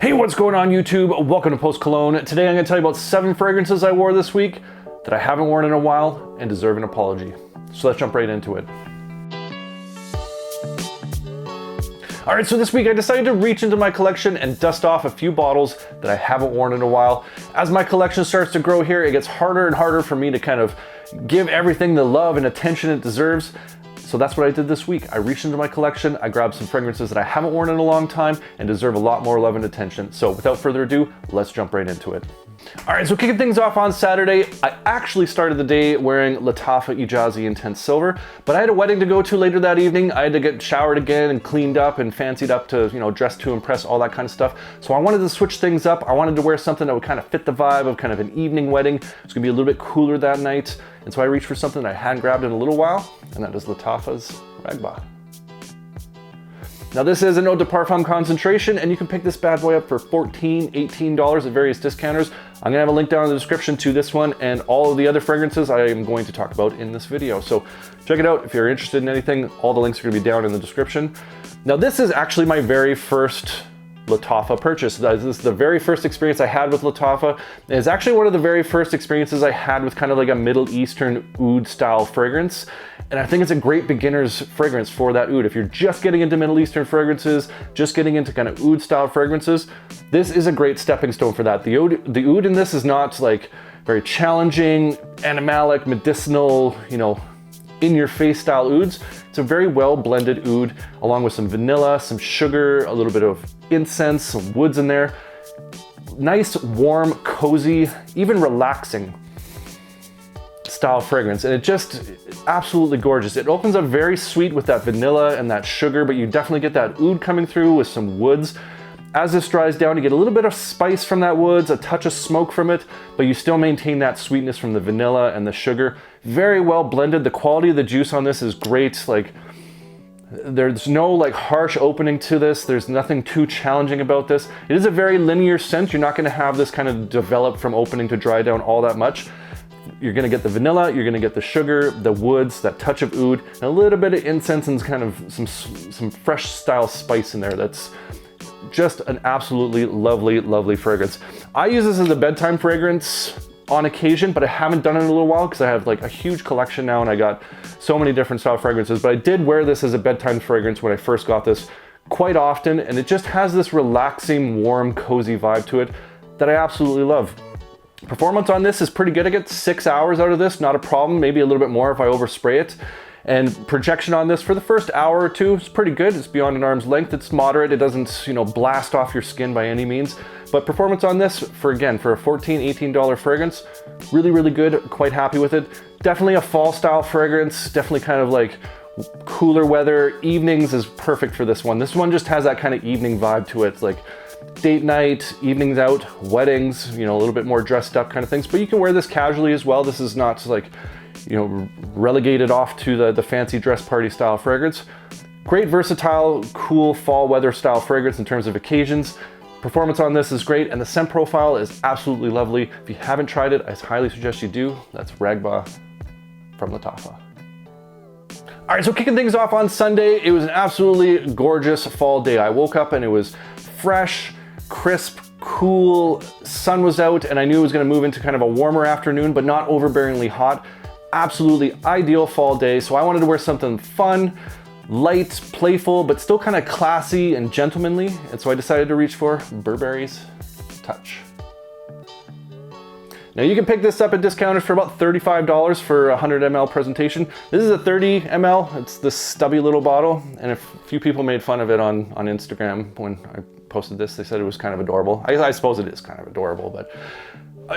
Hey, what's going on YouTube? Welcome to Post Cologne. Today I'm going to tell you about 7 fragrances I wore this week that I haven't worn in a while and deserve an apology. So let's jump right into it. Alright, so this week I decided to reach into my collection and dust off a few bottles that I haven't worn in a while. As my collection starts to grow here, it gets harder and harder for me to kind of give everything the love and attention it deserves. So that's what I did this week. I reached into my collection, I grabbed some fragrances that I haven't worn in a long time and deserve a lot more love and attention. So without further ado, let's jump right into it. All right, so kicking things off on Saturday, I actually started the day wearing Latava Ijazi Intense Silver, but I had a wedding to go to later that evening. I had to get showered again and cleaned up and fancied up to, dress to impress, all that kind of stuff. So I wanted to switch things up. I wanted to wear something that would kind of fit the vibe of kind of an evening wedding. It's gonna be a little bit cooler that night. And so I reached for something that I hadn't grabbed in a little while, and that is Latava's Ragba. Now this is an eau de parfum concentration, and you can pick this bad boy up for $14, $18 at various discounters. I'm gonna have a link down in the description to this one and all of the other fragrances I am going to talk about in this video. So check it out if you're interested in anything. All the links are gonna be down in the description. Now this is actually my very first Latava purchase. This is the very first experience I had with Latava. It's actually one of the very first experiences I had with kind of like a Middle Eastern oud style fragrance. And I think it's a great beginner's fragrance for that oud. If you're just getting into Middle Eastern fragrances, just getting into kind of oud style fragrances, this is a great stepping stone for that. The oud in this is not like very challenging, animalic, medicinal, in your face style ouds. It's a very well blended oud along with some vanilla, some sugar, a little bit of incense, some woods in there. Nice, warm, cozy, even relaxing style fragrance. And it just absolutely gorgeous. It opens up very sweet with that vanilla and that sugar, but you definitely get that oud coming through with some woods. As this dries down, you get a little bit of spice from that woods, a touch of smoke from it, but you still maintain that sweetness from the vanilla and the sugar. Very well blended. The quality of the juice on this is great. Like, there's no like harsh opening to this. There's nothing too challenging about this. It is a very linear scent. You're not gonna have this kind of develop from opening to dry down all that much. You're gonna get the vanilla, you're gonna get the sugar, the woods, that touch of oud, and a little bit of incense and kind of some fresh style spice in there. That's just an absolutely lovely, lovely fragrance. I use this as a bedtime fragrance on occasion, but I haven't done it in a little while because I have like a huge collection now and I got so many different style fragrances, but I did wear this as a bedtime fragrance when I first got this quite often, and it just has this relaxing, warm, cozy vibe to it that I absolutely love. Performance on this is pretty good. I get 6 hours out of this, not a problem, maybe a little bit more if I overspray it. And projection on this for the first hour or two is pretty good. It's beyond an arm's length. It's moderate. It doesn't, blast off your skin by any means. But performance on this, for a $14, $18 fragrance, really, really good. Quite happy with it. Definitely a fall style fragrance. Definitely kind of like cooler weather. Evenings is perfect for this one. This one just has that kind of evening vibe to it. Like date night, evenings out, weddings, a little bit more dressed up kind of things. But you can wear this casually as well. This is not like, relegated off to the fancy dress party style fragrance. Great versatile, cool fall weather style fragrance in terms of occasions. Performance on this is great, and the scent profile is absolutely lovely. If you haven't tried it, I highly suggest you do. That's Ragba from Latava. All right, so kicking things off on Sunday, it was an absolutely gorgeous fall day. I woke up and it was fresh, crisp, cool, sun was out, and I knew it was gonna move into kind of a warmer afternoon, but not overbearingly hot. Absolutely ideal fall day. So I wanted to wear something fun, light, playful, but still kind of classy and gentlemanly. And so I decided to reach for Burberry Touch. Now you can pick this up at discounters for about $35 for a 100 ml presentation. This is a 30 ml. It's this stubby little bottle. And a few people made fun of it on Instagram when I posted this. They said it was kind of adorable. I suppose it is kind of adorable, but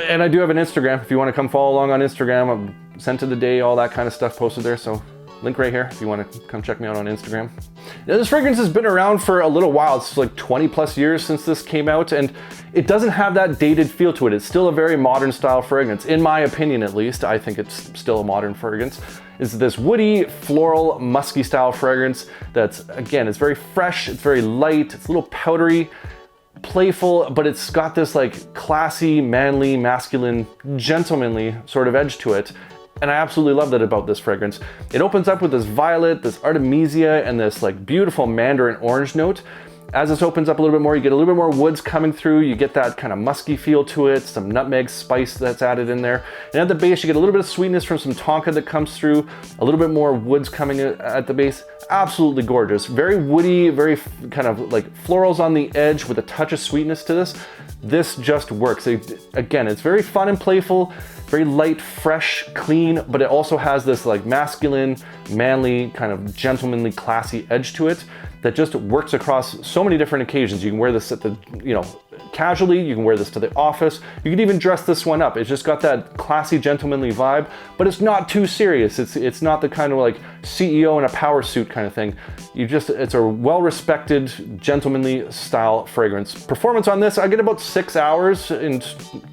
and I do have an Instagram. If you want to come follow along on Instagram, I'm scent of the day, all that kind of stuff posted there. So link right here if you want to come check me out on Instagram. Now this fragrance has been around for a little while. It's like 20 plus years since this came out, and it doesn't have that dated feel to it. It's still a very modern style fragrance. In my opinion, at least, I think it's still a modern fragrance. It's this woody, floral, musky style fragrance that's, again, it's very fresh, it's very light, it's a little powdery, playful, but it's got this like classy, manly, masculine, gentlemanly sort of edge to it. And I absolutely love that about this fragrance. It opens up with this violet, this artemisia, and this like beautiful mandarin orange note. As this opens up a little bit more, you get a little bit more woods coming through. You get that kind of musky feel to it, some nutmeg spice that's added in there. And at the base, you get a little bit of sweetness from some tonka that comes through, a little bit more woods coming at the base. Absolutely gorgeous. Very woody, very kind of like florals on the edge with a touch of sweetness to this. This just works. Again, it's very fun and playful, very light, fresh, clean, but it also has this like masculine, manly, kind of gentlemanly, classy edge to it that just works across so many different occasions. You can wear this at the, casually, you can wear this to the office, you can even dress this one up. It's just got that classy, gentlemanly vibe, but it's not too serious. It's not the kind of like CEO in a power suit kind of thing. It's a well-respected, gentlemanly style fragrance. Performance on this, I get about 6 hours and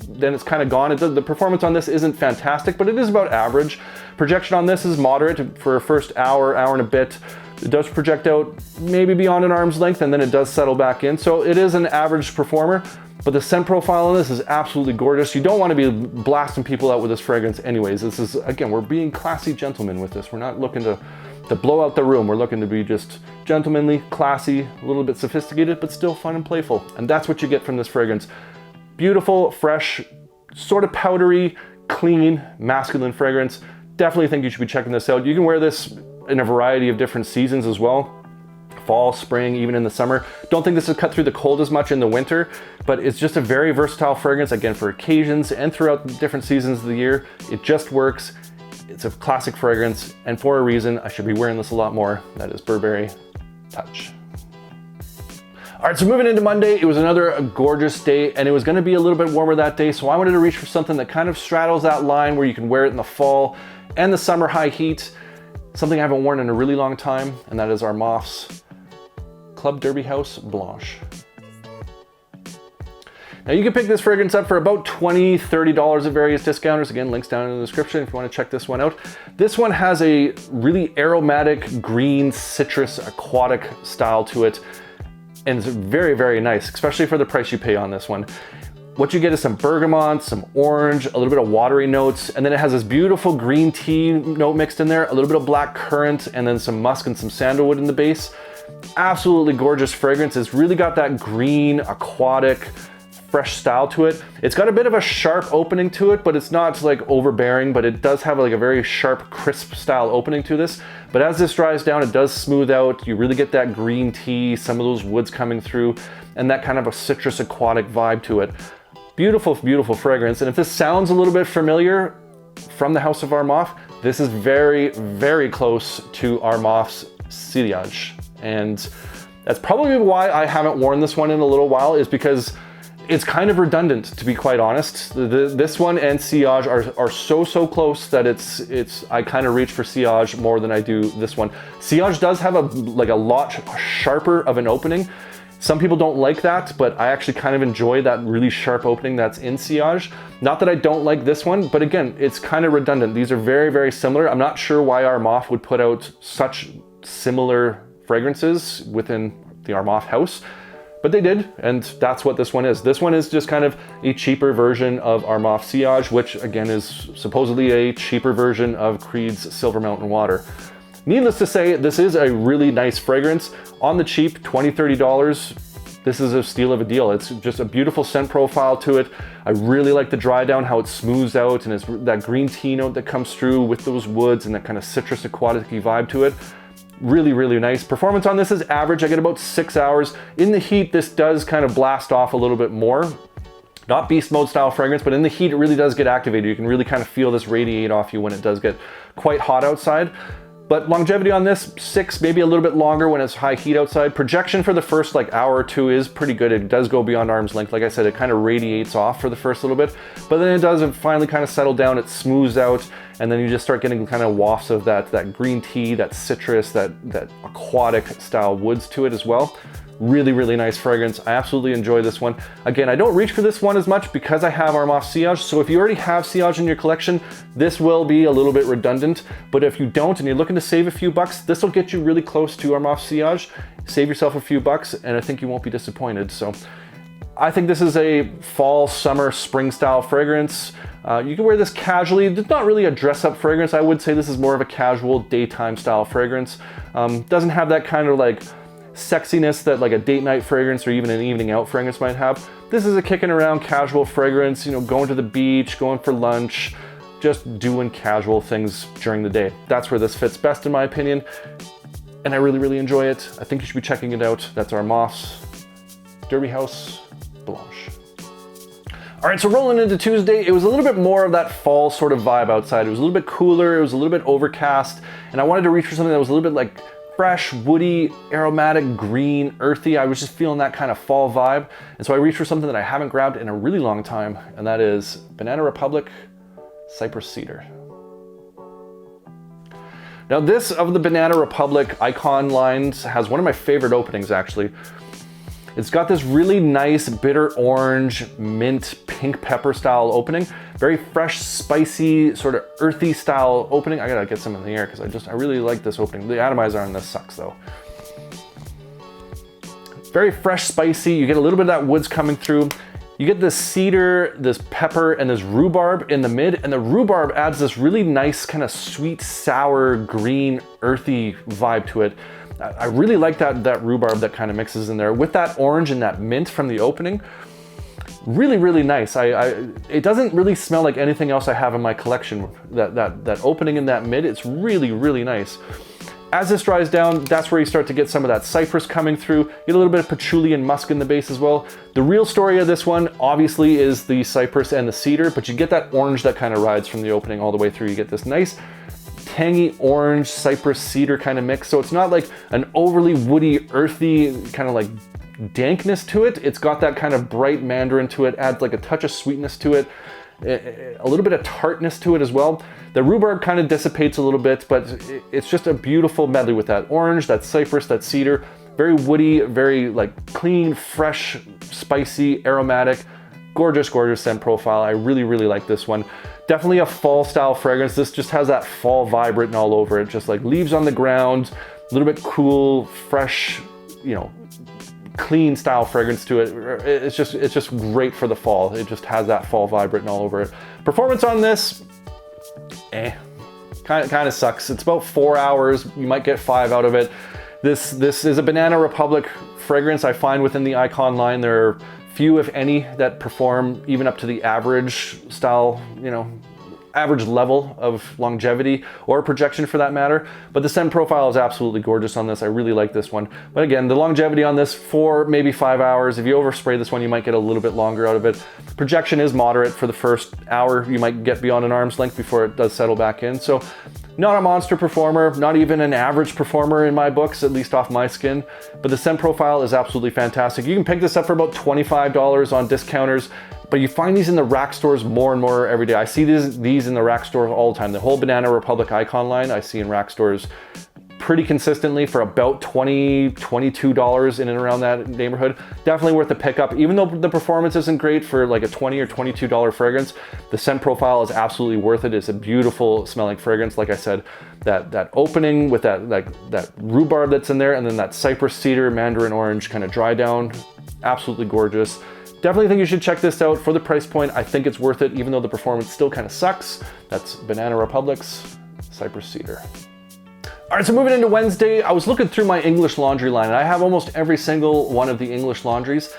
then it's kind of gone. The performance on this isn't fantastic, but it is about average. Projection on this is moderate for a first hour and a bit. It does project out maybe beyond an arm's length and then it does settle back in. So it is an average performer, but the scent profile on this is absolutely gorgeous. You don't want to be blasting people out with this fragrance anyways. This is, again, we're being classy gentlemen with this. We're not looking to blow out the room. We're looking to be just gentlemanly, classy, a little bit sophisticated, but still fun and playful. And that's what you get from this fragrance. Beautiful, fresh, sort of powdery, clean, masculine fragrance. Definitely think you should be checking this out. You can wear this in a variety of different seasons as well. Fall, spring, even in the summer. Don't think this is cut through the cold as much in the winter, but it's just a very versatile fragrance, again, for occasions and throughout different seasons of the year. It just works. It's a classic fragrance, and for a reason, I should be wearing this a lot more. That is Burberry Touch. All right, so moving into Monday, it was another gorgeous day, and it was gonna be a little bit warmer that day, so I wanted to reach for something that kind of straddles that line where you can wear it in the fall and the summer high heat. Something I haven't worn in a really long time, and that is our Moth's Club Derby House Blanche. Now you can pick this fragrance up for about $20, $30 at various discounters. Again, links down in the description if you want to check this one out. This one has a really aromatic, green, citrus, aquatic style to it. And it's very, very nice, especially for the price you pay on this one. What you get is some bergamot, some orange, a little bit of watery notes, and then it has this beautiful green tea note mixed in there, a little bit of black currant, and then some musk and some sandalwood in the base. Absolutely gorgeous fragrance. It's really got that green, aquatic, fresh style to it. It's got a bit of a sharp opening to it, but it's not like overbearing, but it does have like a very sharp, crisp style opening to this. But as this dries down, it does smooth out. You really get that green tea, some of those woods coming through, and that kind of a citrus aquatic vibe to it. Beautiful, beautiful fragrance. And if this sounds a little bit familiar from the House of Armaf, this is very, very close to Armaf's Cedar. And that's probably why I haven't worn this one in a little while, is because it's kind of redundant, to be quite honest. This one and Sillage are so close that I kind of reach for Sillage more than I do this one. Sillage does have a lot sharper of an opening. Some people don't like that, but I actually kind of enjoy that really sharp opening that's in Sillage. Not that I don't like this one, but again, it's kind of redundant. These are very, very similar. I'm not sure why Armaf would put out such similar fragrances within the Armaf house, but they did, and that's what this one is. This one is just kind of a cheaper version of Armaf Sillage, which again is supposedly a cheaper version of Creed's Silver Mountain Water. Needless to say, this is a really nice fragrance. On the cheap, $20, $30. This is a steal of a deal. It's just a beautiful scent profile to it. I really like the dry down, how it smooths out, and it's that green tea note that comes through with those woods and that kind of citrus aquatic-y vibe to it. Really, really nice. Performance on this is average. I get about 6 hours. In the heat, this does kind of blast off a little bit more. Not beast mode style fragrance, but in the heat, it really does get activated. You can really kind of feel this radiate off you when it does get quite hot outside. But longevity on this, 6, maybe a little bit longer when it's high heat outside. Projection for the first hour or two is pretty good. It does go beyond arm's length. Like I said, it kind of radiates off for the first little bit, but then it does finally kind of settle down, it smooths out, and then you just start getting kind of wafts of that green tea, that citrus, that aquatic style woods to it as well. Really, really nice fragrance. I absolutely enjoy this one. Again, I don't reach for this one as much because I have Armaf Sillage. So if you already have Sillage in your collection, this will be a little bit redundant. But if you don't and you're looking to save a few bucks, this will get you really close to Armaf Sillage. Save yourself a few bucks, and I think you won't be disappointed. So I think this is a fall, summer, spring style fragrance. You can wear this casually. It's not really a dress-up fragrance. I would say this is more of a casual daytime style fragrance. Doesn't have that kind of sexiness that like a date night fragrance or even an evening out fragrance might have. This is a kicking around casual fragrance, you know, going to the beach, going for lunch, just doing casual things during the day. That's where this fits best in my opinion. And I really, really enjoy it. I think you should be checking it out. That's our Moth's Derby House Blanche. All right, so rolling into Tuesday, it was a little bit more of that fall sort of vibe outside. It was a little bit cooler, it was a little bit overcast, and I wanted to reach for something that was a little bit like fresh, woody, aromatic, green, earthy. I was just feeling that kind of fall vibe. And so I reached for something that I haven't grabbed in a really long time, and that is Banana Republic Cypress Cedar. Now this of the Banana Republic icon lines has one of my favorite openings actually. It's got this really nice bitter orange, mint, pink pepper style opening. Very fresh, spicy, sort of earthy style opening. I gotta get some in the air because I really like this opening. The atomizer on this sucks though. Very fresh, spicy. You get a little bit of that woods coming through. You get this cedar, this pepper, and this rhubarb in the mid, and the rhubarb adds this really nice kind of sweet, sour, green, earthy vibe to it. I really like that rhubarb that kind of mixes in there with that orange and that mint from the opening. Really, really nice. It doesn't really smell like anything else I have in my collection. That opening in that mid, it's really, really nice. As this dries down, that's where you start to get some of that cypress coming through. You get a little bit of patchouli and musk in the base as well. The real story of this one, obviously, is the cypress and the cedar, but you get that orange that kind of rides from the opening all the way through. You get this nice tangy orange cypress cedar kind of mix. So it's not like an overly woody, earthy kind of like dankness to it. It's got that kind of bright mandarin to it, adds like a touch of sweetness to it, a little bit of tartness to it as well. The rhubarb kind of dissipates a little bit, but it's just a beautiful medley with that orange, that cypress, that cedar. Very woody, very like clean, fresh, spicy, aromatic, gorgeous, gorgeous scent profile. I really, really like this one. Definitely a fall style fragrance. This just has that fall vibe written all over it. Just like leaves on the ground, a little bit cool, fresh, you know, clean style fragrance to it. It's just great for the fall. It just has that fall vibe written all over it. Performance on this, kind of sucks. It's about 4 hours. You might get 5 out of it. This is a Banana Republic fragrance. I find within the icon line there are few, if any, that perform even up to the average style, you know, average level of longevity or projection for that matter. But the scent profile is absolutely gorgeous on this. I really like this one. But again, the longevity on this, 4, maybe 5 hours. If you overspray this one, you might get a little bit longer out of it. Projection is moderate for the first hour. You might get beyond an arm's length before it does settle back in. So not a monster performer, not even an average performer in my books, at least off my skin. But the scent profile is absolutely fantastic. You can pick this up for about $25 on discounters. But you find these in the rack stores more and more every day. I see these in the rack stores all the time. The whole Banana Republic icon line I see in rack stores pretty consistently for about $20, $22 in and around that neighborhood. Definitely worth the pickup. Even though the performance isn't great for like a $20 or $22 fragrance, the scent profile is absolutely worth it. It's a beautiful smelling fragrance. Like I said, that opening with that rhubarb that's in there, and then that cypress, cedar, mandarin orange kind of dry down, absolutely gorgeous. Definitely think you should check this out for the price point. I think it's worth it, even though the performance still kind of sucks. That's Banana Republic's Cypress Cedar. All right, so moving into Wednesday, I was looking through my English laundry line, and I have almost every single one of the English laundries.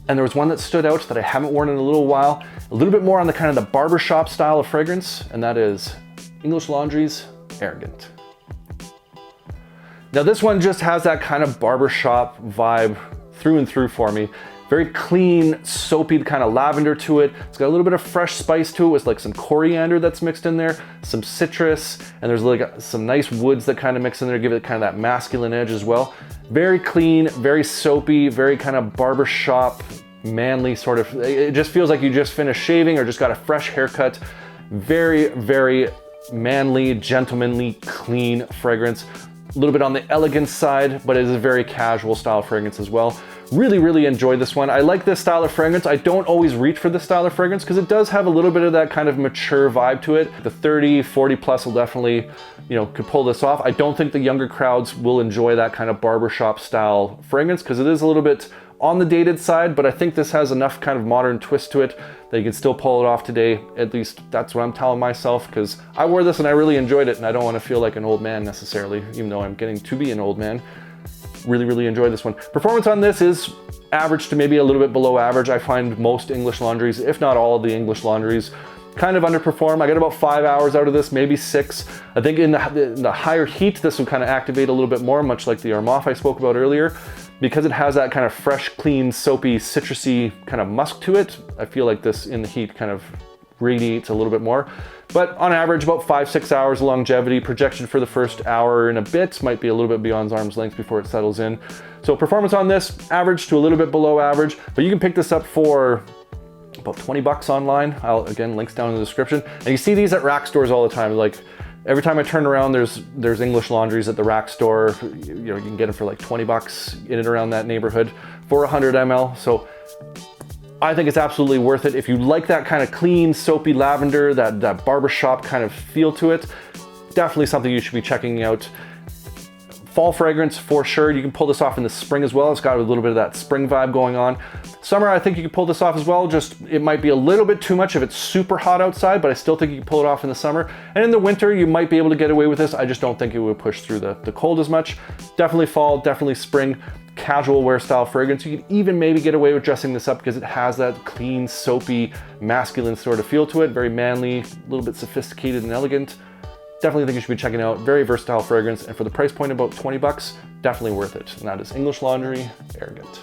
And there was one that stood out that I haven't worn in a little while, a little bit more on the kind of the barbershop style of fragrance, and that is English Laundry's Arrogant. Now this one just has that kind of barbershop vibe through and through for me. Very clean, soapy kind of lavender to it. It's got a little bit of fresh spice to it with like some coriander that's mixed in there, some citrus, and there's like some nice woods that kind of mix in there, give it kind of that masculine edge as well. Very clean, very soapy, very kind of barbershop, manly sort of, it just feels like you just finished shaving or just got a fresh haircut. Very, very manly, gentlemanly, clean fragrance. A little bit on the elegant side, but it is a very casual style fragrance as well. Really, really enjoy this one. I like this style of fragrance. I don't always reach for this style of fragrance because it does have a little bit of that kind of mature vibe to it. The 30, 40 plus will definitely, you know, could pull this off. I don't think the younger crowds will enjoy that kind of barbershop style fragrance because it is a little bit on the dated side, but I think this has enough kind of modern twist to it that you can still pull it off today. At least that's what I'm telling myself, because I wore this and I really enjoyed it, and I don't want to feel like an old man necessarily, even though I'm getting to be an old man. Really, really enjoy this one. Performance on this is average to maybe a little bit below average. I find most English laundries, if not all of the English laundries, kind of underperform. I get about 5 hours out of this, maybe 6. I think in the higher heat, this will kind of activate a little bit more, much like the Armaf I spoke about earlier. Because it has that kind of fresh, clean, soapy, citrusy kind of musk to it, I feel like this in the heat kind of radiates a little bit more. But on average, about 5-6 hours longevity. Projection for the first hour and a bit, might be a little bit beyond arm's length before it settles in. So performance on this, average to a little bit below average, but you can pick this up for about 20 bucks online. Again, links down in the description. And you see these at rack stores all the time. Like every time I turn around, there's English laundries at the rack store. You know, you can get them for like 20 bucks in and around that neighborhood for 100 ml. So I think it's absolutely worth it. If you like that kind of clean, soapy lavender, that barbershop kind of feel to it, definitely something you should be checking out. Fall fragrance for sure. You can pull this off in the spring as well. It's got a little bit of that spring vibe going on. Summer, I think you can pull this off as well. Just, it might be a little bit too much if it's super hot outside, but I still think you can pull it off in the summer. And in the winter, you might be able to get away with this. I just don't think it would push through the cold as much. Definitely fall, definitely spring, casual wear style fragrance. You could even maybe get away with dressing this up because it has that clean, soapy, masculine sort of feel to it. Very manly, a little bit sophisticated and elegant. Definitely think you should be checking out. Very versatile fragrance, and for the price point, about 20 bucks, definitely worth it. And that is English Laundry Arrogant.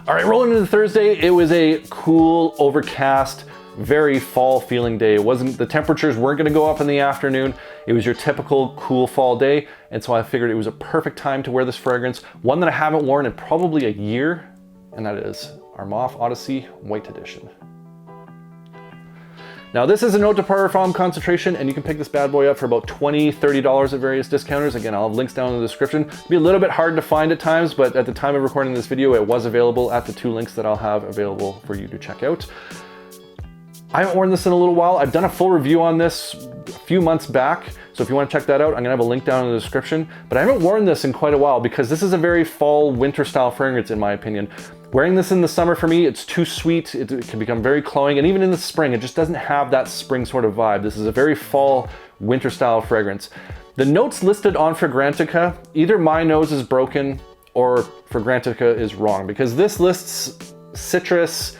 All right, rolling into Thursday, it was a cool, overcast, very fall feeling day. The temperatures weren't gonna go up in the afternoon. It was your typical cool fall day. And so I figured it was a perfect time to wear this fragrance, one that I haven't worn in probably a year, and that is our Moth Odyssey White Edition. Now this is an eau de parfum concentration, and you can pick this bad boy up for about $20, $30 at various discounters. Again, I'll have links down in the description. It'll be a little bit hard to find at times, but at the time of recording this video, it was available at the 2 links that I'll have available for you to check out. I haven't worn this in a little while. I've done a full review on this a few months back, so if you want to check that out, I'm gonna have a link down in the description. But I haven't worn this in quite a while because this is a very fall, winter style fragrance in my opinion. Wearing this in the summer for me, it's too sweet. It can become very cloying, and even in the spring, it just doesn't have that spring sort of vibe. This is a very fall, winter style fragrance. The notes listed on Fragrantica, either my nose is broken or Fragrantica is wrong, because this lists citrus,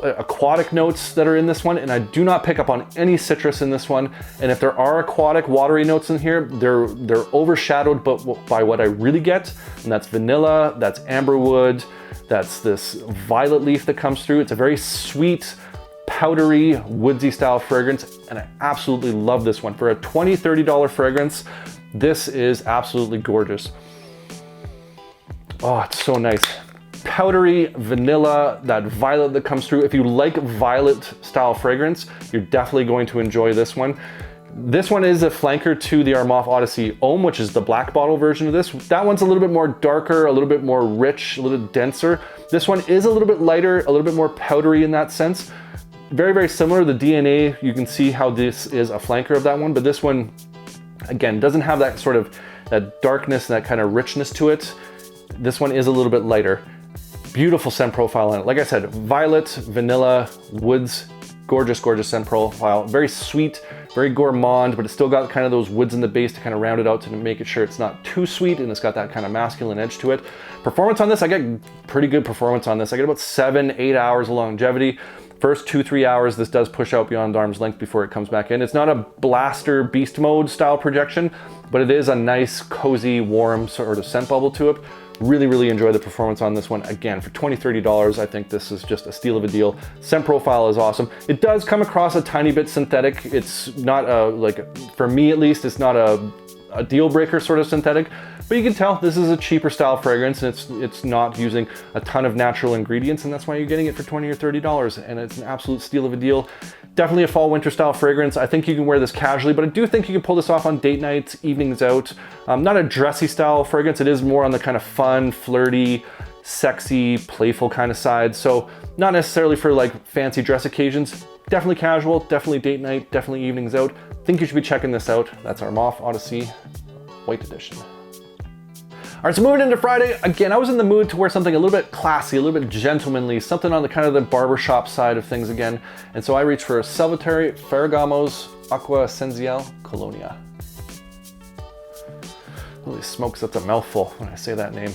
aquatic notes that are in this one, and I do not pick up on any citrus in this one. And if there are aquatic, watery notes in here, they're overshadowed by what I really get, and that's vanilla, that's amberwood, that's this violet leaf that comes through. It's a very sweet, powdery, woodsy style fragrance, and I absolutely love this one. For a $20, $30 fragrance, this is absolutely gorgeous. Oh, it's so nice. Powdery vanilla, that violet that comes through. If you like violet style fragrance, you're definitely going to enjoy this one. This one is a flanker to the Moth Odyssey Homme, which is the black bottle version of this. That one's a little bit more darker, a little bit more rich, a little denser. This one is a little bit lighter, a little bit more powdery in that sense. Very, very similar. The DNA, you can see how this is a flanker of that one, but this one, again, doesn't have that sort of that darkness, that kind of richness to it. This one is a little bit lighter. Beautiful scent profile on it. Like I said, violet, vanilla, woods, gorgeous, gorgeous scent profile. Very sweet, very gourmand, but it's still got kind of those woods in the base to kind of round it out to make it sure it's not too sweet, and it's got that kind of masculine edge to it. Performance on this, I get pretty good performance on this. I get about 7-8 hours of longevity. First 2-3 hours, this does push out beyond arm's length before it comes back in. It's not a blaster beast mode style projection, but it is a nice, cozy, warm sort of scent bubble to it. Really, really enjoy the performance on this one. Again, for $20, $30, I think this is just a steal of a deal. Scent profile is awesome. It does come across a tiny bit synthetic. It's not for me at least, it's not a deal breaker sort of synthetic, but you can tell this is a cheaper style fragrance, and it's not using a ton of natural ingredients, and that's why you're getting it for $20 or $30, and it's an absolute steal of a deal. Definitely a fall winter style fragrance. I think you can wear this casually, but I do think you can pull this off on date nights, evenings out. Not a dressy style fragrance. It is more on the kind of fun, flirty, sexy, playful kind of side. So not necessarily for like fancy dress occasions. Definitely casual, definitely date night, definitely evenings out. Think you should be checking this out. That's our Moth Odyssey White Edition. All right, so moving into Friday, again, I was in the mood to wear something a little bit classy, a little bit gentlemanly, something on the kind of the barbershop side of things again. And so I reached for Salvatore Ferragamo's Acqua Essenziale Colonia. Holy smokes, that's a mouthful when I say that name.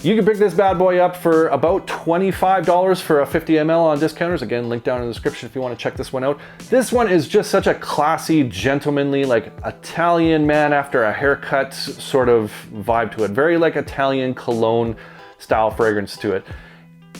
You can pick this bad boy up for about $25 for a 50 ml on discounters. Again, link down in the description if you want to check this one out. This one is just such a classy, gentlemanly, like Italian man after a haircut sort of vibe to it. Very like Italian cologne style fragrance to it.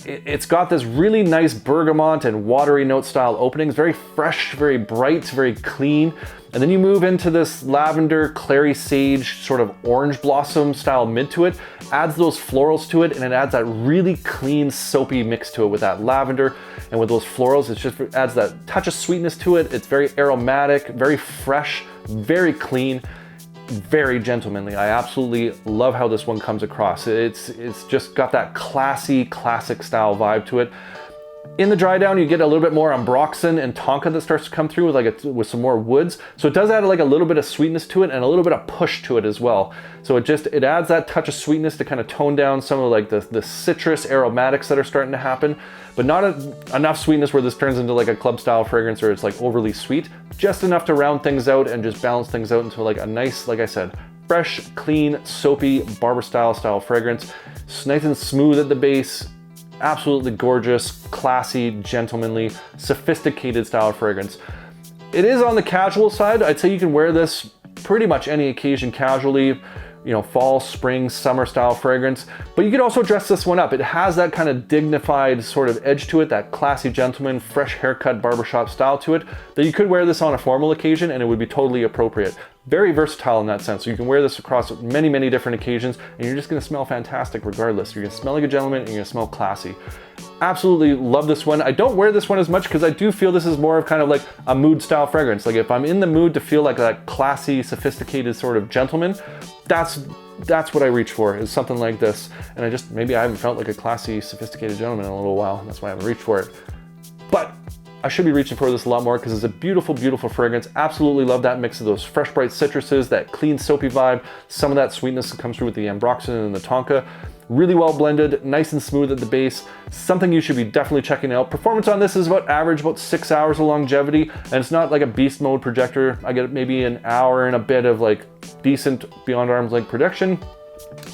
It's got this really nice bergamot and watery note style openings, very fresh, very bright, very clean. And then you move into this lavender, clary sage, sort of orange blossom style mid to it, adds those florals to it, and it adds that really clean, soapy mix to it with that lavender. And with those florals, it just adds that touch of sweetness to it. It's very aromatic, very fresh, very clean, very gentlemanly. I absolutely love how this one comes across. It's just got that classy, classic style vibe to it. In the dry down, you get a little bit more ambroxan and tonka that starts to come through with some more woods. So it does add like a little bit of sweetness to it and a little bit of push to it as well. So it adds that touch of sweetness to kind of tone down some of like the citrus aromatics that are starting to happen, but not enough sweetness where this turns into like a club style fragrance or it's like overly sweet. Just enough to round things out and just balance things out into like a nice, like I said, fresh, clean, soapy, barber style fragrance. It's nice and smooth at the base. Absolutely gorgeous, classy, gentlemanly, sophisticated style fragrance. It is on the casual side. I'd say you can wear this pretty much any occasion casually, you know, fall, spring, summer style fragrance, but you could also dress this one up. It has that kind of dignified sort of edge to it, that classy gentleman, fresh haircut, barbershop style to it, that you could wear this on a formal occasion and it would be totally appropriate. Very versatile in that sense. So you can wear this across many, many different occasions and you're just gonna smell fantastic regardless. You're gonna smell like a gentleman and you're gonna smell classy. Absolutely love this one. I don't wear this one as much because I do feel this is more of kind of like a mood style fragrance. Like if I'm in the mood to feel like that classy, sophisticated sort of gentleman, that's what I reach for, is something like this. And maybe I haven't felt like a classy, sophisticated gentleman in a little while. That's why I haven't reached for it. But I should be reaching for this a lot more because it's a beautiful, beautiful fragrance. Absolutely love that mix of those fresh, bright citruses, that clean, soapy vibe, some of that sweetness that comes through with the ambroxan and the tonka. Really well blended, nice and smooth at the base. Something you should be definitely checking out. Performance on this is about 6 hours of longevity, and it's not like a beast mode projector. I get maybe an hour and a bit of like decent beyond arm's length projection.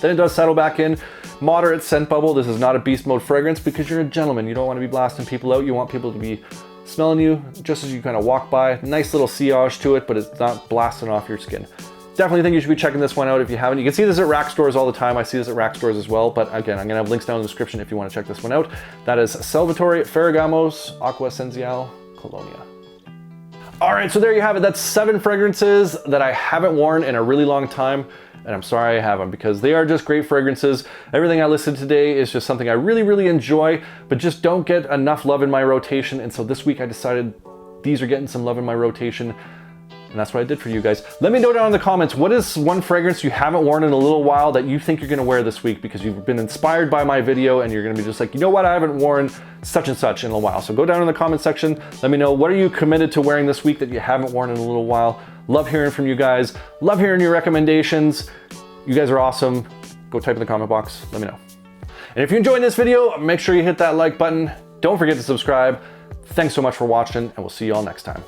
Then it does settle back in. Moderate scent bubble. This is not a beast mode fragrance because you're a gentleman. You don't want to be blasting people out. You want people to be smelling you just as you kind of walk by. Nice little sillage to it, but it's not blasting off your skin. Definitely think you should be checking this one out if you haven't. You can see this at rack stores all the time. I see this at rack stores as well, but again, I'm gonna have links down in the description if you want to check this one out. That is Salvatore Ferragamo's Acqua Essenziale Colonia. All right, so there you have it. That's 7 fragrances that I haven't worn in a really long time. And I'm sorry I haven't because they are just great fragrances. Everything I listed today is just something I really, really enjoy, but just don't get enough love in my rotation. And so this week I decided these are getting some love in my rotation. And that's what I did for you guys. Let me know down in the comments, what is one fragrance you haven't worn in a little while that you think you're gonna wear this week because you've been inspired by my video and you're gonna be just like, you know what, I haven't worn such and such in a while. So go down in the comment section, let me know, what are you committed to wearing this week that you haven't worn in a little while? Love hearing from you guys. Love hearing your recommendations. You guys are awesome. Go type in the comment box, let me know. And if you enjoyed this video, make sure you hit that like button. Don't forget to subscribe. Thanks so much for watching and we'll see you all next time.